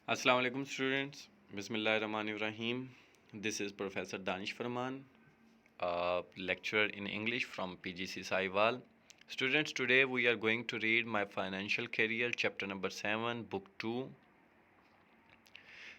Assalamu alaikum students. Bismillahirrahmanirrahim. This is Professor Danish Farman, a lecturer in English from PGC Saiwal. Students, today we are going to read My Financial Career, chapter number 7, book 2.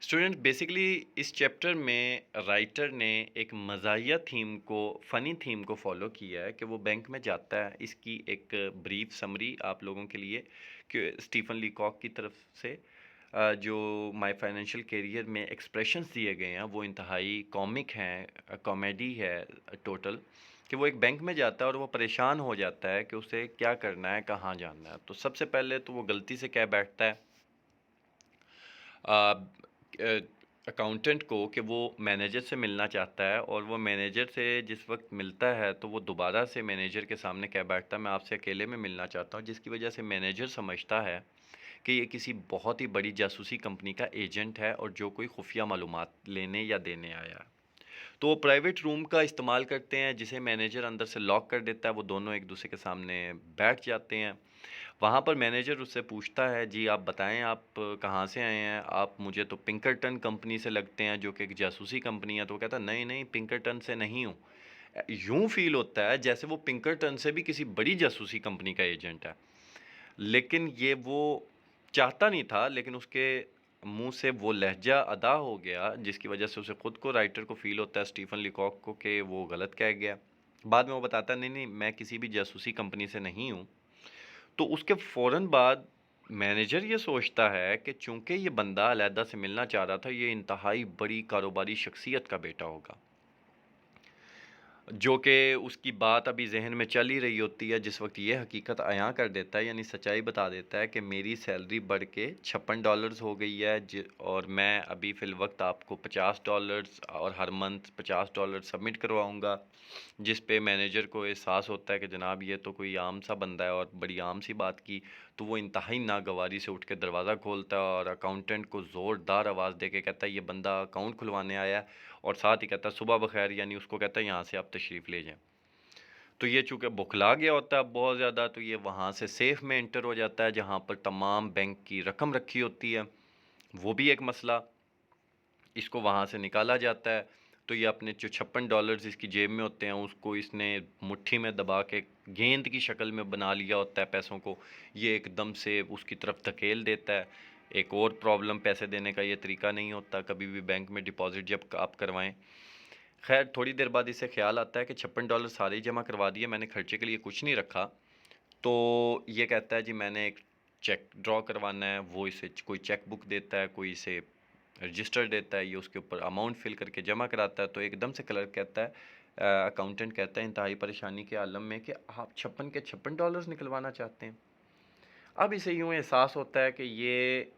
Student basically इस chapter में writer ने एक मज़ाहिया theme को funny theme को follow किया है कि वो बैंक में जाता है। इसकी एक ब्रीफ समरी आप लोगों के लिए कि स्टीफन लीकॉक की तरफ से जो माय फाइनेंशियल करियर में एक्सप्रेशंस दिए गए हैं वो इंतहाई कॉमिक हैं, कॉमेडी है टोटल, कि वो एक बैंक में जाता है और वो परेशान हो जाता है कि उसे क्या करना है, कहाँ जाना है। तो सबसे पहले तो वो गलती से कह बैठता है अकाउंटेंट को कि वो मैनेजर से मिलना चाहता है, और वो मैनेजर से जिस वक्त मिलता है तो वो दोबारा से मैनेजर के सामने कह बैठता है मैं आपसे अकेले में मिलना चाहता हूँ, जिसकी वजह से मैनेजर समझता है कि ये किसी बहुत ही बड़ी जासूसी कंपनी का एजेंट है और जो कोई खुफिया मालूमात लेने या देने आया है। तो वो प्राइवेट रूम का इस्तेमाल करते हैं जिसे मैनेजर अंदर से लॉक कर देता है। वो दोनों एक दूसरे के सामने बैठ जाते हैं। वहाँ पर मैनेजर उससे पूछता है, जी आप बताएं आप कहाँ से आए हैं? आप मुझे तो पिंकरटन कंपनी से लगते हैं जो कि एक जासूसी कंपनी है। तो वो कहता है नहीं नहीं, पिंकरटन से नहीं हूँ। यूँ फील होता है जैसे वो पिंकरटन से भी किसी बड़ी जासूसी कंपनी का एजेंट है, लेकिन ये वो चाहता नहीं था, लेकिन उसके मुंह से वो लहजा अदा हो गया जिसकी वजह से उसे खुद को, राइटर को फील होता है, स्टीफन लिकॉक को, कि वो गलत कह गया। बाद में वो बताता है नहीं नहीं, मैं किसी भी जासूसी कंपनी से नहीं हूँ। तो उसके फ़ौरन बाद मैनेजर ये सोचता है कि चूंकि ये बंदा अलहदा से मिलना चाह रहा था, ये इंतहाई बड़ी कारोबारी शख्सियत का बेटा होगा, जो कि उसकी बात अभी जहन में चल ही रही होती है जिस वक्त ये हकीकत अयां कर देता है, यानी सच्चाई बता देता है कि मेरी सैलरी बढ़ के $56 हो गई है, और मैं अभी फ़िल वक्त आपको $50 और हर मंथ $50 सबमिट करवाऊंगा। जिस पे मैनेजर को एहसास होता है कि जनाब ये तो कोई आम सा बंदा है और बड़ी आम सी बात की। तो वो इंतहाई नागवारी से उठ के दरवाज़ा खोलता है और अकाउंटेंट को ज़ोरदार आवाज़ दे के कहता है ये बंदा अकाउंट खुलवाने आया है, और साथ ही कहता है सुबह बखैर, यानी उसको कहता है यहाँ से आप तशरीफ़ ले जाएं। तो ये चूँकि बुखला गया होता है बहुत ज़्यादा, तो ये वहाँ से सेफ़ में एंटर हो जाता है जहाँ पर तमाम बैंक की रकम रखी होती है। वो भी एक मसला, इसको वहाँ से निकाला जाता है। तो ये अपने जो $56 इसकी जेब में होते हैं उसको इसने मुट्ठी में दबा के गेंद की शक्ल में बना लिया होता है पैसों को। ये एकदम से उसकी तरफ धकेल देता है। एक और प्रॉब्लम, पैसे देने का ये तरीका नहीं होता कभी भी बैंक में डिपॉजिट जब आप करवाएं। खैर थोड़ी देर बाद इसे ख्याल आता है कि $56 सारे ही जमा करवा दिए, मैंने खर्चे के लिए कुछ नहीं रखा। तो ये कहता है जी मैंने एक चेक ड्रॉ करवाना है। वो इसे कोई चेक बुक देता है, कोई इसे रजिस्टर देता है, ये उसके ऊपर अमाउंट फिल करके जमा कराता है। तो एकदम से क्लर्क कहता है, अकाउंटेंट कहता है इंतहाई परेशानी के आलम में, कि आप 56 के $56 निकलवाना चाहते हैं। अब इसे यूँ एहसास होता है कि ये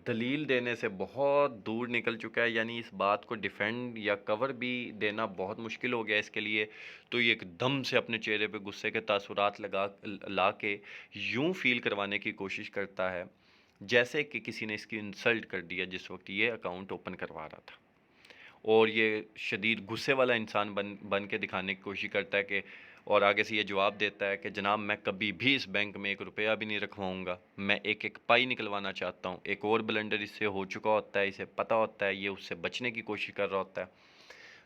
दलील देने से बहुत दूर निकल चुका है, यानी इस बात को डिफेंड या कवर भी देना बहुत मुश्किल हो गया इसके लिए। तो ये एकदम से अपने चेहरे पे गुस्से के तासुरात ला के यूँ फील करवाने की कोशिश करता है जैसे कि किसी ने इसकी इंसल्ट कर दिया जिस वक्त ये अकाउंट ओपन करवा रहा था। और ये शदीद गुस्से वाला इंसान बन बन के दिखाने की कोशिश करता है कि, और आगे से ये जवाब देता है कि जनाब मैं कभी भी इस बैंक में 1 रुपया भी नहीं रखवाऊँगा, मैं एक एक पाई निकलवाना चाहता हूँ। एक और ब्लंडर इससे हो चुका होता है, इसे पता होता है, ये उससे बचने की कोशिश कर रहा होता है।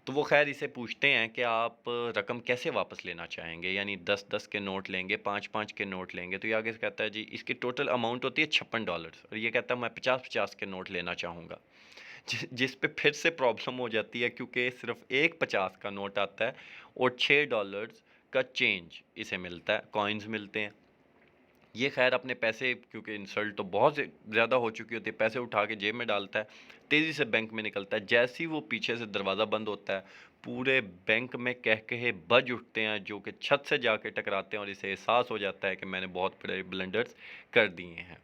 तो वो खैर इसे पूछते हैं कि आप रकम कैसे वापस लेना चाहेंगे, यानी 10-10 के नोट लेंगे, 5-5 के नोट लेंगे। तो ये आगे से कहता है जी इसकी टोटल अमाउंट होती है $56, और ये कहता है मैं 50-50 के नोट लेना चाहूँगा। जिस पे फिर से प्रॉब्लम हो जाती है क्योंकि सिर्फ एक 50 का नोट आता है और $6 का चेंज इसे मिलता है, कॉइन्स मिलते हैं। ये खैर अपने पैसे, क्योंकि इंसल्ट तो बहुत ज़्यादा हो चुकी होती है, पैसे उठा के जेब में डालता है, तेज़ी से बैंक में निकलता है। जैसे ही वो पीछे से दरवाज़ा बंद होता है, पूरे बैंक में कहकहे बज उठते हैं जो कि छत से जाके टकराते हैं, और इसे एहसास हो जाता है कि मैंने बहुत बड़े ब्लंडर्स कर दिए हैं।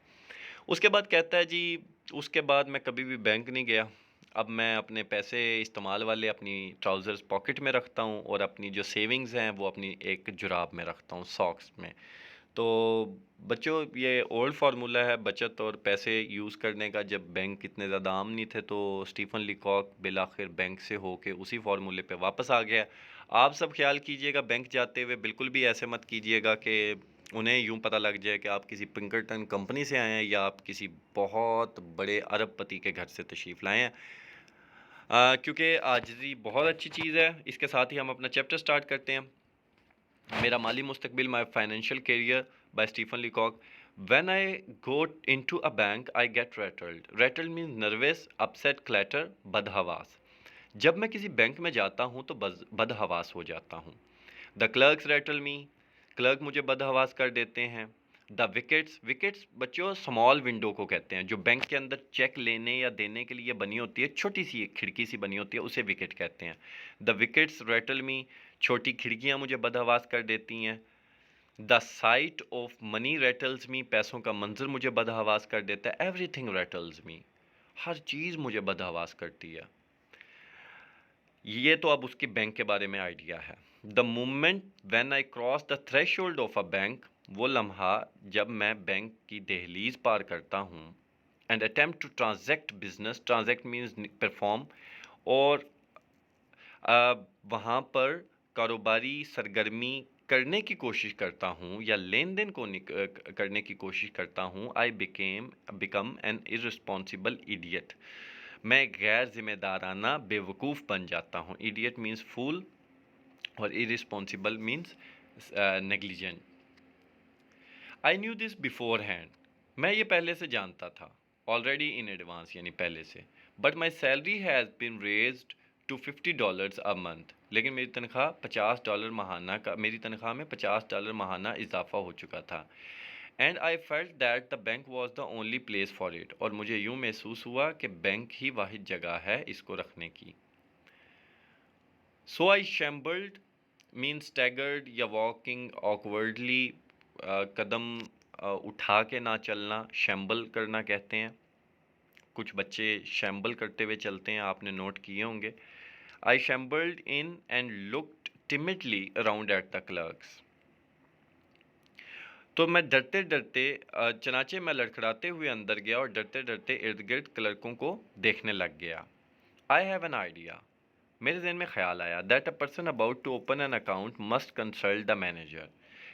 उसके बाद कहता है जी उसके बाद मैं कभी भी बैंक नहीं गया। अब मैं अपने पैसे इस्तेमाल वाले अपनी ट्राउज़र्स पॉकेट में रखता हूँ, और अपनी जो सेविंग्स हैं वो अपनी एक जुराब में रखता हूँ, सॉक्स में। तो बच्चों ये ओल्ड फार्मूला है बचत और पैसे यूज़ करने का। जब बैंक इतने ज़्यादा आम नहीं थे तो स्टीफन लीकॉक बिलाखिर बैंक से होके उसी फार्मूले पे वापस आ गया। आप सब ख्याल कीजिएगा बैंक जाते हुए बिल्कुल भी ऐसे मत कीजिएगा कि उन्हें यूँ पता लग जाए कि आप किसी पिंकरटन कंपनी से आए हैं या आप किसी बहुत बड़े अरबपति के घर से तशरीफ़ लाए हैं। क्योंकि आजिज़ी बहुत अच्छी चीज़ है। इसके साथ ही हम अपना चैप्टर स्टार्ट करते हैं। मेरा माली मुस्तकबिल, my financial career by Stephen Leacock. When I go into a bank I get rattled. Rattled means nervous, upset, clatter, बदहवास। जब मैं किसी बैंक में जाता हूँ तो बदहवास हो जाता हूँ। The clerks rattle me. Clerk मुझे बदहवास कर देते हैं। द विकेट्स, विकेट्स बच्चों स्मॉल विंडो को कहते हैं, जो बैंक के अंदर चेक लेने या देने के लिए बनी होती है, छोटी सी एक खिड़की सी बनी होती है, उसे विकेट कहते हैं। The wickets rattle me. छोटी खिड़कियाँ मुझे बदहवास कर देती हैं। The sight of money rattles me. पैसों का मंजर मुझे बदहवास कर देता है। एवरीथिंग रैटल्स मी। हर चीज़ मुझे बदहवास करती है। ये तो अब उसके बैंक के बारे में आइडिया है। The moment when I cross the threshold of a bank. वो लम्हा जब मैं बैंक की दहलीज पार करता हूँ। And attempt to transact business. Transact means perform. और वहाँ पर कारोबारी सरगर्मी करने की कोशिश करता हूँ या लेन देन को करने की कोशिश करता हूँ। I become an irresponsible idiot. मैं गैर जिम्मेदाराना बेवकूफ़ बन जाता हूँ। इडियट मीन्स फूल और irresponsible means negligent. I knew this before hand. मैं ये पहले से जानता था। ऑलरेडी इन एडवांस यानी पहले से। But my salary has been raised to $50 a month. लेकिन मेरी तनख्वाह $50 महाना का, मेरी तनख्वाह में $50 महाना इजाफा हो चुका था। And I felt that the bank was the only place for it. और मुझे यूँ महसूस हुआ कि बैंक ही वाहिद जगह है इसको रखने की। सो आई शैम्बल्ड मीन्स स्टैगर्ड या वॉकिंग ऑकवर्डली। कदम उठा के ना चलना शैम्बल करना कहते हैं। कुछ बच्चे शैम्बल करते हुए चलते हैं, आपने नोट किए होंगे। I shambled in and looked timidly around at the clerks. तो मैं डरते डरते चनाचे में लड़खड़ाते हुए अंदर गया और डरते डरते इर्द गिर्द क्लर्कों को देखने लग गया। I have an idea. मेरे जहन में ख्याल आया that a person about to open an account must consult the manager.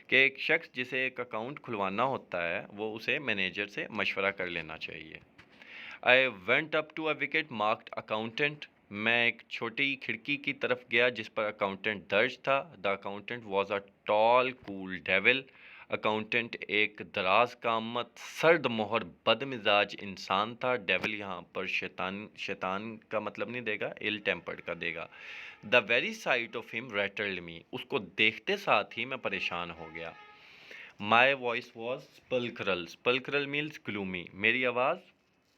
कि एक शख्स जिसे एक अकाउंट खुलवाना होता है वो उसे मैनेजर से मशवरा कर लेना चाहिए। I went up to a wicket marked accountant. मैं एक छोटी खिड़की की तरफ गया जिस पर अकाउंटेंट दर्ज था। The accountant was a tall cool devil. Accountant एक दराज कामत, सर्द मोहर, बदमिजाज इंसान था। डेविल यहाँ पर शैतान, शैतान का मतलब नहीं देगा, इल टेम्पर्ड का देगा। The very sight of him rattled me. उसको देखते साथ ही मैं परेशान हो गया। My voice was sepulchral. Sepulchral means gloomy. मेरी आवाज़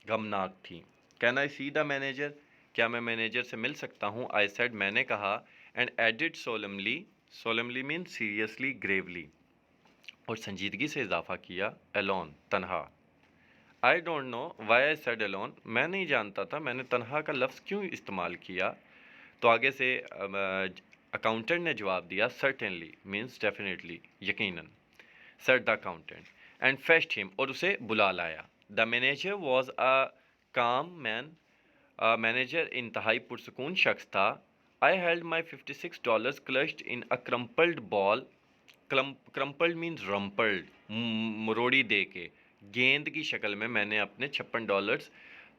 गमनाक थी। Can I see the manager. क्या मैं मैनेजर से मिल सकता हूँ। आई सेड, मैंने कहा। And added solemnly. Solemnly means seriously, gravely. और संजीदगी से इजाफा किया, एलोन, तनहा। I don't know why I said alone. मैं नहीं जानता था मैंने तनहा का लफ्ज़ क्यों इस्तेमाल किया। तो आगे से अकाउंटेंट ने जवाब दिया, सर्टेनली मीन्स डेफिनेटली, यकीनन। Said the accountant and fetched him. और उसे बुला लाया। द मैनेजर वॉज अ काम मैन। मैनेजर इंतहाई पुरसकून शख्स था। I held my $56 clutched in a crumpled ball. Crumpled means rumpled, मरोड़ी दे के। गेंद की शक्ल में मैंने अपने $56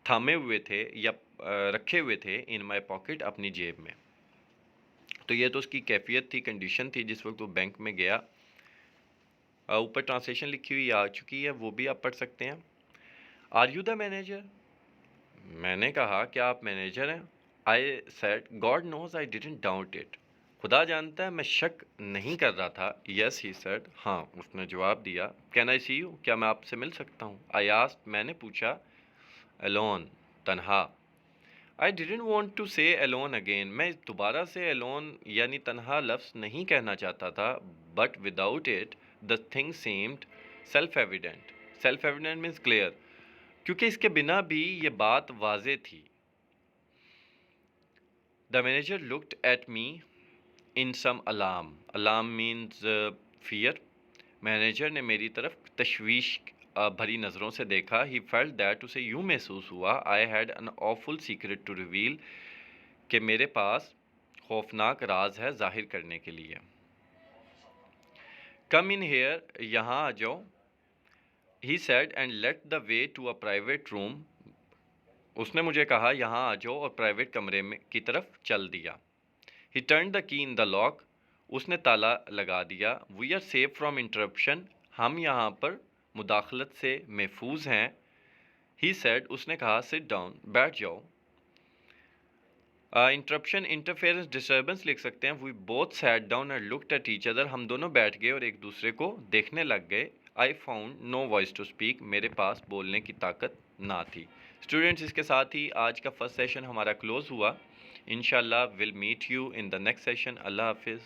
थामे हुए थे या रखे हुए थे इन माई पॉकेट, अपनी जेब में। तो ये तो उसकी कैफियत थी, कंडीशन थी जिस वक्त वो बैंक में गया। ऊपर ट्रांसलेशन लिखी हुई आ चुकी है, वो भी आप पढ़ सकते हैं। Are you the manager. मैंने कहा, क्या आप मैनेजर हैं। I said, God knows I didn't doubt it. खुदा जानता है मैं शक नहीं कर रहा था। Yes he said. हाँ, उसने जवाब दिया। Can I see you. क्या मैं आपसे मिल सकता हूँ। I asked. मैंने पूछा। एलोन, तन्हा। I didn't want to say alone again. मैं दोबारा से एलोन यानी तन्हा लफ्ज़ नहीं कहना चाहता था। But without it the thing seemed self evident. Self evident means clear, क्योंकि इसके बिना भी ये बात वाजे थी। The manager looked at me in some alarm. Alarm means fear. Manager ने मेरी तरफ तशवीश भरी नज़रों से देखा। ही फेल्ट दैट, उसे यूँ महसूस हुआ, I had an awful secret to reveal, कि मेरे पास खौफनाक राज है जाहिर करने के लिए। कम इन हेयर, यहाँ आ जाओ। He said and led the way to a private room. उसने मुझे कहा यहाँ आ जाओ और प्राइवेट कमरे में की तरफ चल दिया। ही turn the key in the lock. उसने ताला लगा दिया। We are safe from interruption. हम यहाँ पर मुदाखलत से महफूज हैं। ही सेड, उसने कहा, सिट डाउन, बैठ जाओ। इंटरप्शन, इंटरफेरेंस, डिस्टर्बेंस लिख सकते हैं। We both sat down and looked at each other. हम दोनों बैठ गए और एक दूसरे को देखने लग गए। I found no voice to speak. मेरे पास बोलने की ताकत ना थी। स्टूडेंट्स, इसके साथ ही आज का फर्स्ट सेशन हमारा क्लोज हुआ। इंशाल्लाह will meet you in the next session. अल्लाह हाफिज़।